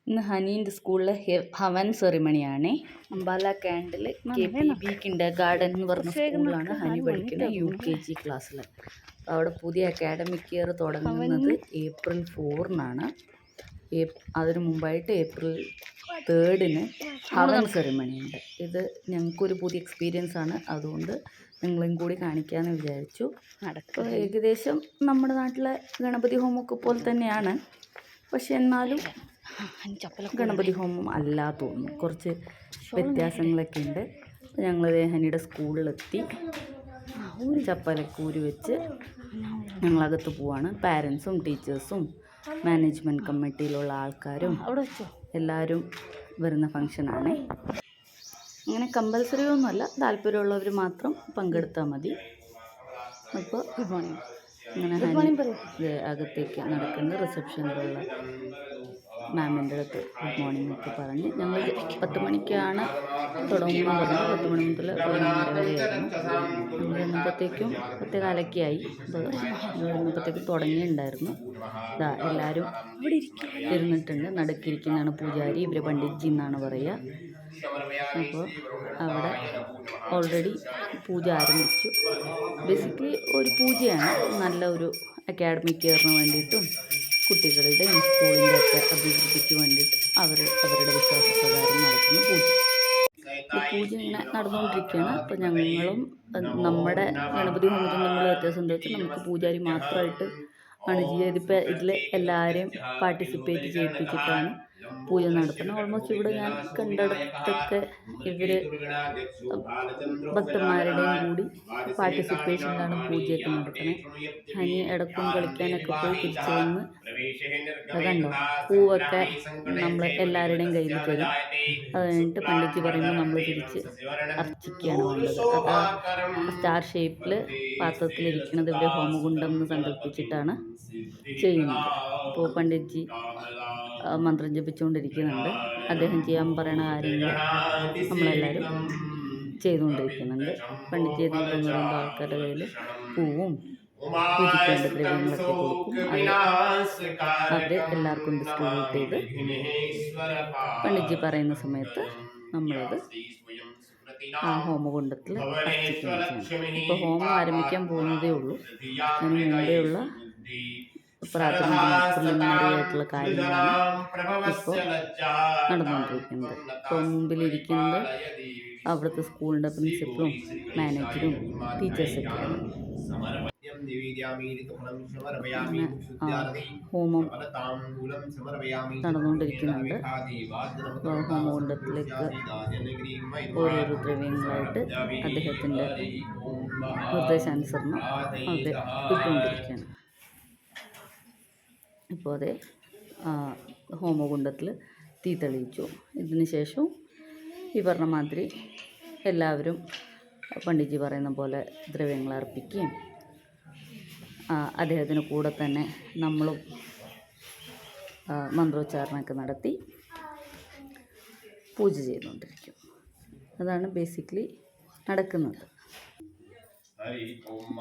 ഇന്ന് ഹനീൻ്റെ സ്കൂളിലെ ഹവൻ സെറിമണിയാണ്. അംബാല ക്യാൻഡിൽ KPB കിൻഡർ ഗാർഡൻ എന്ന് പറഞ്ഞ സ്കൂളിലാണ് ഹനി പഠിക്കുന്നത്, UKG ക്ലാസ്സിൽ. അവിടെ പുതിയ അക്കാഡമിക് ഇയർ തുടങ്ങുന്നത് April 4-നാണ്. അതിനു മുമ്പായിട്ട് April 3-ന് ഹവൻ സെറിമണി ഉണ്ട്. ഇത് ഞങ്ങൾക്കൊരു പുതിയ എക്സ്പീരിയൻസ് ആണ്, അതുകൊണ്ട് നിങ്ങളെയും കൂടി കാണിക്കാമെന്ന് വിചാരിച്ചു. ഏകദേശം നമ്മുടെ നാട്ടിലെ ഗണപതി ഹോമൊക്കെ പോലെ തന്നെയാണ്, പക്ഷെ എന്നാലും ഗണപതി ഹോമം അല്ല തോന്നുന്നു, കുറച്ച് വ്യത്യാസങ്ങളൊക്കെ ഉണ്ട്. ഞങ്ങൾ ഹനിയുടെ സ്കൂളിലെത്തി, ചപ്പലക്കൂരി വെച്ച് ഞങ്ങളകത്ത് പോവാണ്. പാരൻസും ടീച്ചേഴ്സും മാനേജ്മെൻറ്റ് കമ്മിറ്റിയിലുള്ള ആൾക്കാരും എല്ലാവരും വരുന്ന ഫങ്ഷനാണ്. അങ്ങനെ കമ്പൽസറി ഒന്നുമല്ല, താല്പര്യമുള്ളവർ മാത്രം പങ്കെടുത്താൽ മതി. അപ്പോൾ അങ്ങനെ അകത്തേക്ക് നടക്കുന്ന റിസപ്ഷനിലുള്ള മാമിൻ്റെ അടുത്ത് ഗുഡ് മോർണിംഗ് ഒക്കെ പറഞ്ഞ് ഞങ്ങൾ 10 മണിക്കാണ് തുടങ്ങുമെന്ന് പറഞ്ഞു. 10 മണി മുതൽ 11 വരെയായിരുന്നു. ഞങ്ങൾ വന്നപ്പോഴത്തേക്കും 10:15 ആയി. വന്നപ്പോഴത്തേക്കും തുടങ്ങിയിട്ടുണ്ടായിരുന്നു. എല്ലാവരും ഇരുന്നിട്ടുണ്ട്. നടുക്കിരിക്കുന്നതാണ് പൂജാരി, ഇവർ പണ്ഡിറ്റ്ജി എന്നാണ് പറയുക. അപ്പോൾ അവിടെ ഓൾറെഡി പൂജ ആരംഭിച്ചു. ബേസിക്കലി ഒരു പൂജയാണ്, നല്ല ഒരു അക്കാഡമിക് ഇയറിന് വേണ്ടിയിട്ടും കുട്ടികളുടെയും സ്കൂളിൻ്റെ ഒക്കെ അഭിവൃദ്ധിക്ക് വേണ്ടിയിട്ട് അവരുടെ വിശ്വാസപ്രകാരം നടത്തുന്ന പൂജ. ഈ പൂജ ഇങ്ങനെ നടന്നുകൊണ്ടിരിക്കുകയാണ്. അപ്പോൾ ഞങ്ങളും നമ്മുടെ ഗണപതി ഹോമത്തിൽ നമ്മൾ വ്യത്യാസം എന്താ വെച്ചാൽ നമുക്ക് പൂജാരി മാത്രമായിട്ട് ആണ് ചെയ്യുക. ഇതിൽ എല്ലാവരെയും പാർട്ടിസിപ്പേറ്റ് ചെയ്യിപ്പിച്ചിട്ടാണ് പൂജ നടത്തുന്നത്. ഓൾമോസ്റ്റ് ഇവിടെ ഞാൻ കണ്ടിടത്തൊക്കെ ഇവർ ഭക്തന്മാരുടെയും കൂടി പാർട്ടിസിപ്പേഷനിലാണ് പൂജയൊക്കെ നടത്തുന്നത്. ഹനി ഇടക്കും കളിക്കാനൊക്കെ പോയി തിരിച്ചു വന്ന് കണ്ടോ, പൂവൊക്കെ നമ്മൾ എല്ലാവരുടെയും കയ്യിൽ തരും. അത് കഴിഞ്ഞിട്ട് പണ്ഡിറ്റ് പറയുമ്പോൾ നമ്മൾ തിരിച്ച് അർച്ചിക്കുകയാണ് വേണ്ടത്. അത് സ്റ്റാർ ഷേപ്പിൽ പാത്രത്തിലിരിക്കുന്നത് ഇവിടെ ഹോമകുണ്ടം എന്ന് സങ്കല്പിച്ചിട്ടാണ് ചെയ്യുന്നത്. ഇപ്പോൾ പണ്ഡിറ്റ്ജി മന്ത്രം ജപിച്ചുകൊണ്ടിരിക്കുന്നുണ്ട്. അദ്ദേഹം ചെയ്യാൻ പറയുന്ന കാര്യങ്ങൾ നമ്മളെല്ലാവരും ചെയ്തുകൊണ്ടിരിക്കുന്നുണ്ട്. പണ്ഡിറ്റ് ചെയ്തുകൊണ്ട് പറയുമ്പോൾ ആൾക്കാരുടെ കയ്യിൽ പൂവും പൂജിക്കേണ്ട ദ്രവ്യങ്ങളൊക്കെ കൊടുക്കും. അവർ എല്ലാവർക്കും ഡിസ്ട്രിബ്യൂട്ട് ചെയ്ത് പണ്ഡിറ്റ്ജി പറയുന്ന സമയത്ത് നമ്മളത് ആ ഹോമകുണ്ടത്തിൽ അർച്ചിക്കുകയാണ് ചെയ്യുന്നത്. ഇപ്പോൾ ഹോമം ആരംഭിക്കാൻ പോകുന്നതേ ഉള്ളൂ. അതിന് മുമ്പെയുള്ള പ്രിലിമിനറി ആയിട്ടുള്ള കാര്യങ്ങളാണ് ഇപ്പോൾ നടന്നുകൊണ്ടിരിക്കുന്നത്. ഇപ്പോൾ മുമ്പിലിരിക്കുന്നത് അവിടുത്തെ സ്കൂളിൻ്റെ പ്രിൻസിപ്പലും മാനേജരും ടീച്ചേഴ്സൊക്കെയാണ്. ഹോമം നടന്നുകൊണ്ടിരിക്കുന്നുണ്ട്. ഹോമകുണ്ടത്തിലേക്ക് ഓരോരോ ദ്രവ്യങ്ങളായിട്ട് അദ്ദേഹത്തിൻ്റെ നിർദ്ദേശാനുസരണം അത് ഇട്ടുകൊണ്ടിരിക്കുകയാണ്. ഇപ്പോൾ അതേ ഹോമകുണ്ടത്തിൽ തീ തെളിയിച്ചു. ഇതിന് ശേഷം ഈ പറഞ്ഞ മാതിരി എല്ലാവരും പണ്ഡിറ്റ്ജി പറയുന്ന പോലെ ദ്രവ്യങ്ങൾ അർപ്പിക്കുകയും അദ്ദേഹത്തിന് കൂടെ തന്നെ നമ്മളും മന്ത്രോച്ചാരണമൊക്കെ നടത്തി പൂജ ചെയ്തുകൊണ്ടിരിക്കും. അതാണ് ബേസിക്കലി നടക്കുന്നത്.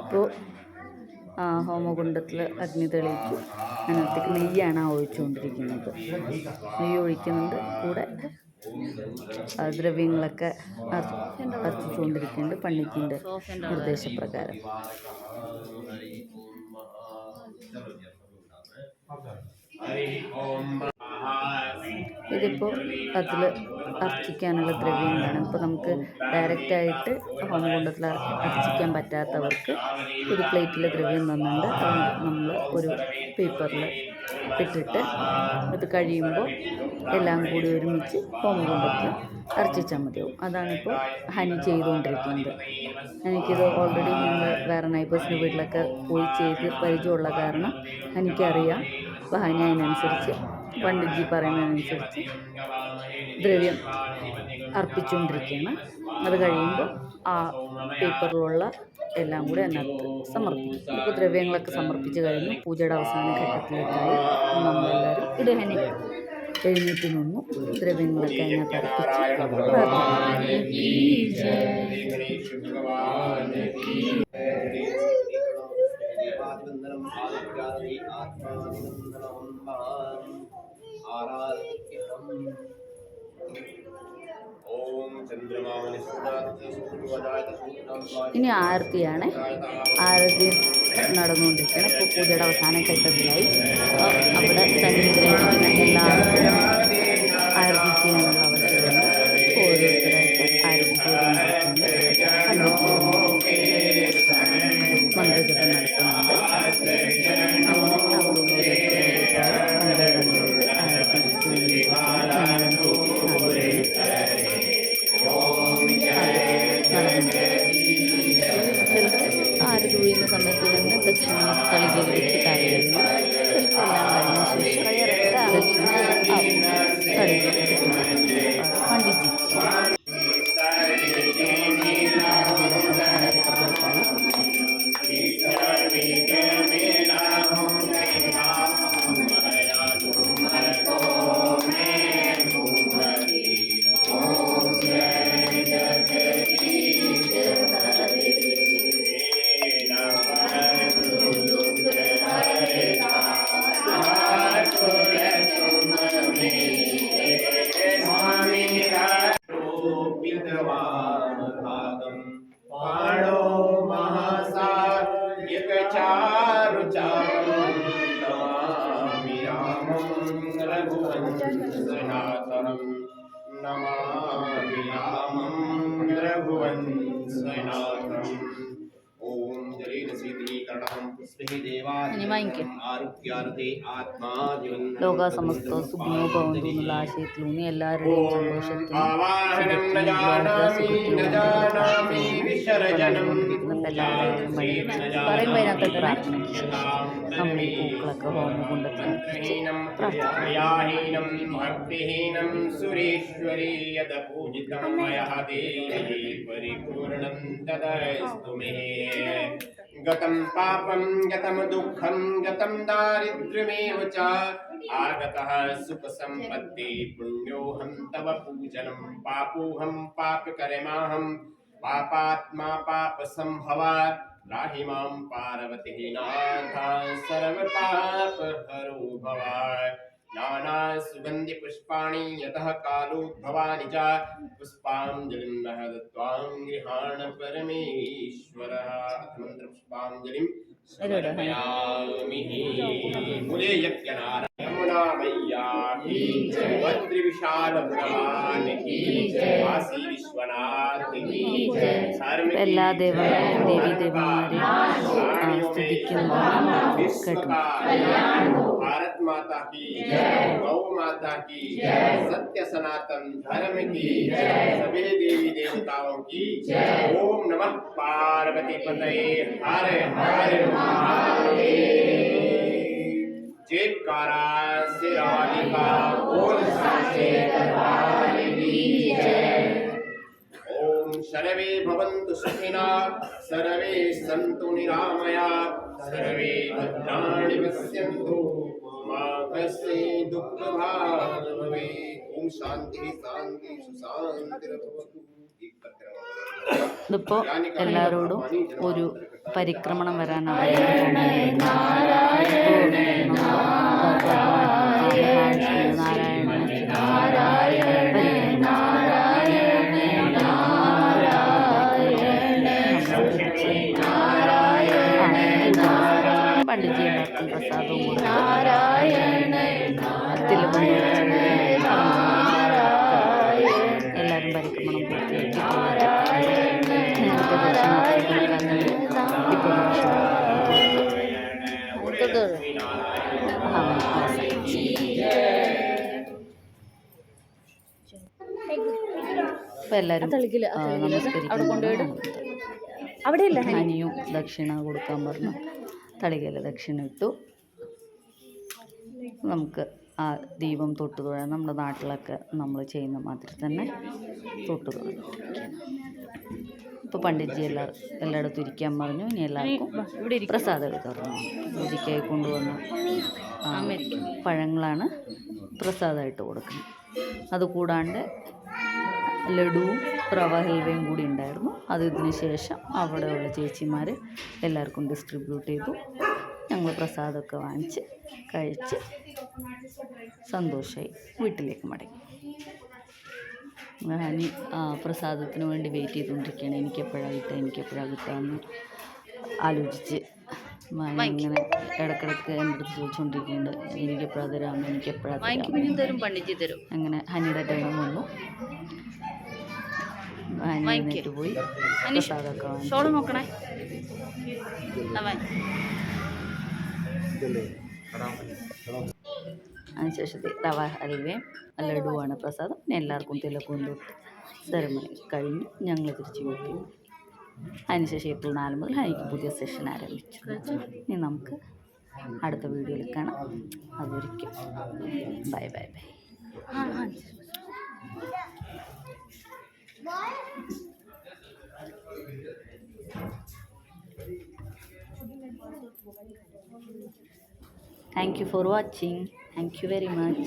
ഇപ്പോൾ ഹോമകുണ്ടത്തിൽ അഗ്നി തെളിയിച്ചു. അതിനകത്തേക്ക് നെയ്യാണ് ഒഴിച്ചുകൊണ്ടിരിക്കുന്നത്. നെയ്യ് ഒഴിക്കുന്നുണ്ട്, കൂടെ ദ്രവ്യങ്ങളൊക്കെ അർപ്പിച്ചുകൊണ്ടിരിക്കുന്നുണ്ട് പണ്ഡിറ്റിൻ്റെ നിർദ്ദേശപ്രകാരം. ഇതിപ്പോൾ അതിൽ അർച്ചിക്കാനുള്ള ദ്രവ്യങ്ങളാണ്. ഇപ്പോൾ നമുക്ക് ഡയറക്റ്റായിട്ട് ഹോമകുണ്ടത്തിൽ അർച്ചിക്കാൻ പറ്റാത്തവർക്ക് ഒരു പ്ലേറ്റിൽ ദ്രവ്യം തന്നുണ്ട്. അത് നമ്മൾ ഒരു പേപ്പറിൽ ഇട്ടിട്ട് ഇത് കഴിയുമ്പോൾ എല്ലാം കൂടി ഒരുമിച്ച് ഹോമകുണ്ടത്തിൽ അർച്ചിച്ചാൽ മതിയാവും. അതാണിപ്പോൾ ഹനി ചെയ്തുകൊണ്ടിരിക്കുന്നത്. എനിക്കിത് ഓൾറെഡി ഞങ്ങൾ വേറെ നൈബേഴ്സിൻ്റെ വീട്ടിലൊക്കെ പോയി ചെയ്ത് പരിചയമുള്ള കാരണം എനിക്കറിയാം. അപ്പോൾ ഹനി അതിനനുസരിച്ച് പണ്ഡിറ്റ്ജി പറയുന്നതനുസരിച്ച് ദ്രവ്യം അർപ്പിച്ചുകൊണ്ടിരിക്കുകയാണ്. അത് കഴിയുമ്പോൾ ആ പേപ്പറിലുള്ള എല്ലാം കൂടി അതിനകത്ത് സമർപ്പിക്കും. ഇപ്പോൾ ദ്രവ്യങ്ങളൊക്കെ സമർപ്പിച്ച് കഴിഞ്ഞു. പൂജയുടെ അവസാന ഘട്ടത്തിലേക്കായി നമ്മളെല്ലാവരും എഴുന്നേറ്റ് നിന്നു. ദ്രവ്യങ്ങളൊക്കെ അതിനകത്ത് അർപ്പിച്ച് ഇനി ആരതിയാണ്. ആരതി നടന്നുകൊണ്ടിരിക്കുകയാണ്. ഇപ്പോൾ പൂജയുടെ അവസാന ഘട്ടത്തിലായി. അവിടെ സന്നിധിയിലിരിക്കുന്ന എല്ലാവർക്കും ആരതി ചെയ്യാനുള്ള അവസരമുണ്ട്. ഓരോരുത്തരായിട്ട് ആരതി ചെയ്തുകൊണ്ടിരിക്കുന്നുണ്ട്. മന്ത്രജപം നടത്തുന്നുണ്ട്. ആരതി വീഴുന്ന സമയത്ത് തന്നെ ദക്ഷിണ തളികയിൽ വെച്ച് കാര്യങ്ങൾ എല്ലാം കഴിഞ്ഞ ശേഷം ദക്ഷിണ തളികയിൽ പണ്ഡിറ്റ് ലോക സമസ്ത സുഖിനോ ഭവന്തു എന്നുള്ള ആശയത്തിലൂന്നി എല്ലാവരുടെയും സന്തോഷത്തിനും പറയുമ്പോൾ അതിനകത്ത് പ്രാർത്ഥന നമ്മൾ ഈ പൂക്കളൊക്കെ ഹോമം കൊണ്ട് गतं पापं गतं दुःखं गतं दारिद्र्यमेव च आगतः सुखसम्पत्ति पुण्योऽहं तव पूजनं पापोऽहं पापकर्माहं पापात्मा पापसम्भवा राहि मां पार्वती नाथ सर्वपापहरो भव नाना सुगन्धि पुष्पाणि यतः कालोद्भवानि च पुष्पाञ्जलिं महदत्वां गृहाण परमेश्वरः मंत्र पुष्पाञ्जलिं समर्पयामि बोले यज्ञनारायण यमुना मैया की जय बद्री विशाल भगवान की जय काशी विश्वनाथ की जय എല്ലാ ദേവി ദേവന്മാരെയും സ്തുതിക്കുന്നതാണ് കേട്ടു. भारत माता की जय, गौ माता की जय, सत्य सनातन धर्म की जय, सभी देवी देवताओं की जय। ओम नमः पार्वती पतये हर हर महादेव। जयकारा सिरालिका बोल साचे दरबार की जय। ओम सर्वे भवन्तु सुखिनः सर्वे सन्तु निरामया सर्वे भद्राणि पश्यन्तु मा कस्मै दुःखभाग् भवेत्। ओम शांति शांति सुशान्तिर्भवतु। ഇതിപ്പോൾ എല്ലാവരോടും ഒരു പരിക്രമണം വരാനാണ്. പണ്ഡിറ്റ് എല്ലാവർക്കും പ്രസാദവും കൊടുക്കും. എല്ലാവരും പരിക്രമണം പൂർത്തിയാക്കി ഇപ്പൊ എല്ലാവരും നമസ്കരിക്കുന്നു. ഹനിയും ദക്ഷിണ കൊടുക്കാൻ പറഞ്ഞു. തളികയിൽ ദക്ഷിണ ഇട്ടു. നമുക്ക് ആ ദീപം തൊട്ട് തൊഴാൻ നമ്മുടെ നാട്ടിലൊക്കെ നമ്മൾ ചെയ്യുന്ന മാതിരി തന്നെ തൊട്ട് തൊഴും. ഇപ്പോൾ പണ്ഡിറ്റ്ജി എല്ലായിടത്തും ഇരിക്കാൻ പറഞ്ഞു. ഇനി എല്ലാവർക്കും പ്രസാദം എടുക്കാൻ പറഞ്ഞു. പൂജയ്ക്കായി കൊണ്ടുവന്ന പഴങ്ങളാണ് പ്രസാദമായിട്ട് കൊടുക്കുന്നത്. അതുകൂടാണ്ട് ലഡുവും റവ ഹൽവയും കൂടി ഉണ്ടായിരുന്നു. അത് ഇതിന് ശേഷം അവിടെയുള്ള ചേച്ചിമാർ എല്ലാവർക്കും ഡിസ്ട്രിബ്യൂട്ട് ചെയ്തു. ഞങ്ങൾ പ്രസാദമൊക്കെ വാങ്ങിച്ച് കഴിച്ച് സന്തോഷമായി വീട്ടിലേക്ക് മടങ്ങി. ഹനി പ്രസാദത്തിന് വേണ്ടി വെയിറ്റ് ചെയ്തുകൊണ്ടിരിക്കുകയാണ്. എനിക്കെപ്പോഴാണ് കിട്ടുകയെന്ന് ആലോചിച്ച് ഇങ്ങനെ ഇടക്കിടക്ക് എൻ്റെ അടുത്ത് ചോദിച്ചുകൊണ്ടിരിക്കുന്നുണ്ട്, എനിക്കെപ്പോഴാണ് തരാം. അങ്ങനെ ഹനിയുടെ ടൈം വന്നു. ഹനി എഴുന്നേറ്റ് പോയി പ്രസാദമൊക്കെ വാങ്ങിച്ചു. അതിനുശേഷത്തെ റവ ഹൽവയും ലഡുവാണ് പ്രസാദം. പിന്നെ എല്ലാവർക്കും തിലക്കും തൊട്ട് സെറമണി കഴിഞ്ഞ് ഞങ്ങൾ തിരിച്ച് വീട്ടിൽ. അതിനുശേഷം ഏപ്രിൽ 4 മുതൽ എനിക്ക് പുതിയ സെഷൻ ആരംഭിച്ചു. ഇനി നമുക്ക് അടുത്ത വീഡിയോയിൽ കാണാം. അതൊരിക്കും bye bye bye. Thank you for watching. Thank you very much.